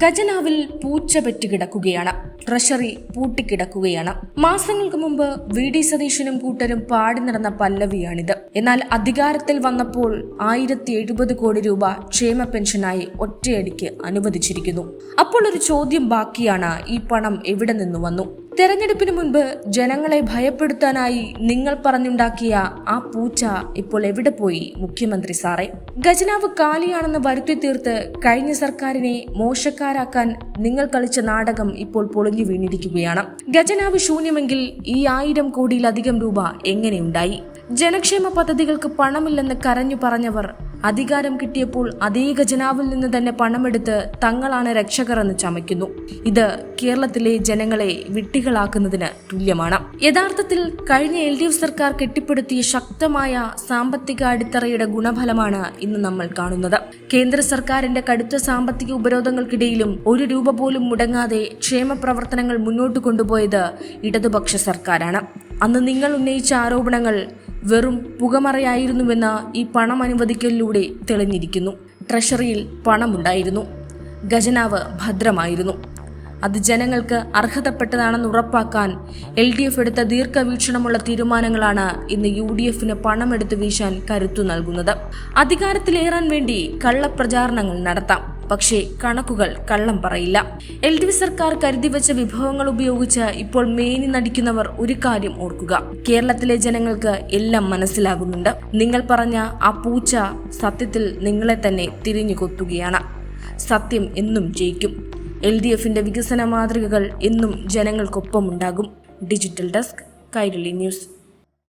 ഖജനാവിൽ പൂച്ച പെറ്റുകിടക്കുകയാണ്. ട്രഷറി പൂട്ടിക്കിടക്കുകയാണ്. മാസങ്ങൾക്ക് മുമ്പ് വി.ഡി. സതീശനും കൂട്ടരും പാടി നടന്ന പല്ലവിയാണിത്. എന്നാൽ അധികാരത്തിൽ വന്നപ്പോൾ 1070 കോടി രൂപ ക്ഷേമ പെൻഷനായി ഒറ്റയടിക്ക് അനുവദിച്ചിരിക്കുന്നു. അപ്പോൾ ഒരു ചോദ്യം ബാക്കിയാണ്: ഈ പണം എവിടെ നിന്നു വന്നു? തെരഞ്ഞെടുപ്പിന് മുൻപ് ജനങ്ങളെ ഭയപ്പെടുത്താനായി നിങ്ങൾ പറഞ്ഞുണ്ടാക്കിയ ആ പൂച്ച ഇപ്പോൾ എവിടെ പോയി മുഖ്യമന്ത്രി സാറേ? ഖജനാവ് കാലിയാണെന്ന് വരുത്തി തീർത്ത് കഴിഞ്ഞ സർക്കാരിനെ മോശക്കാരാക്കാൻ നിങ്ങൾ കളിച്ച നാടകം ഇപ്പോൾ പൊളിഞ്ഞു വീണിരിക്കുകയാണ്. ഖജനാവ് ശൂന്യമെങ്കിൽ ഈ 1000 കോടിയിലധികം രൂപ എങ്ങനെയുണ്ടായി? ജനക്ഷേമ പദ്ധതികൾക്ക് പണമില്ലെന്ന് കരഞ്ഞു പറഞ്ഞവർ അധികാരം കിട്ടിയപ്പോൾ അതേ ഖജനാവിൽ നിന്ന് തന്നെ പണമെടുത്ത് തങ്ങളാണ് രക്ഷകർ എന്ന് ചമയ്ക്കുന്നു. ഇത് കേരളത്തിലെ ജനങ്ങളെ വിഡ്ഢികളാക്കുന്നതിന് തുല്യമാണ്. യഥാർത്ഥത്തിൽ കഴിഞ്ഞ LDF സർക്കാർ കെട്ടിപ്പടുത്തിയ ശക്തമായ സാമ്പത്തിക അടിത്തറയുടെ ഗുണഫലമാണ് ഇന്ന് നമ്മൾ കാണുന്നത്. കേന്ദ്ര സർക്കാരിന്റെ കടുത്ത സാമ്പത്തിക ഉപരോധങ്ങൾക്കിടയിലും 1 രൂപ പോലും മുടങ്ങാതെ ക്ഷേമ പ്രവർത്തനങ്ങൾ മുന്നോട്ട് കൊണ്ടുപോയത് ഇടതുപക്ഷ സർക്കാരാണ്. അന്ന് നിങ്ങൾ ഉന്നയിച്ച ആരോപണങ്ങൾ വെറും പുകമറയായിരുന്നുവെന്ന് ഈ പണം അനുവദിക്കലിലൂടെ തെളിഞ്ഞിരിക്കുന്നു. ട്രഷറിയിൽ പണമുണ്ടായിരുന്നു. ഖജനാവ് ഭദ്രമായിരുന്നു. അത് ജനങ്ങൾക്ക് അർഹതപ്പെട്ടതാണെന്ന് ഉറപ്പാക്കാൻ LDF എടുത്ത ദീർഘവീക്ഷണമുള്ള തീരുമാനങ്ങളാണ് ഇന്ന് UDFന് പണമെടുത്ത് വീശാൻ കരുത്തു നൽകുന്നത്. അധികാരത്തിലേറാൻ വേണ്ടി കള്ളപ്രചാരണങ്ങൾ നടത്താം, പക്ഷേ കണക്കുകൾ കള്ളം പറയില്ല. LDF സർക്കാർ കരുതിവെച്ച വിഭവങ്ങൾ ഉപയോഗിച്ച് ഇപ്പോൾ മേനി നടിക്കുന്നവർ ഒരു കാര്യം ഓർക്കുക: കേരളത്തിലെ ജനങ്ങൾക്ക് എല്ലാം മനസ്സിലാകുന്നുണ്ട്. നിങ്ങൾ പറഞ്ഞ ആ പൂച്ച സത്യത്തിൽ നിങ്ങളെ തന്നെ തിരിഞ്ഞു കൊത്തുകയാണ്. സത്യം എന്നും ജയിക്കും. LDFന്റെ വികസന മാതൃകകൾ എന്നും ജനങ്ങൾക്കൊപ്പമുണ്ടാകും. Digital desk, Kairali news.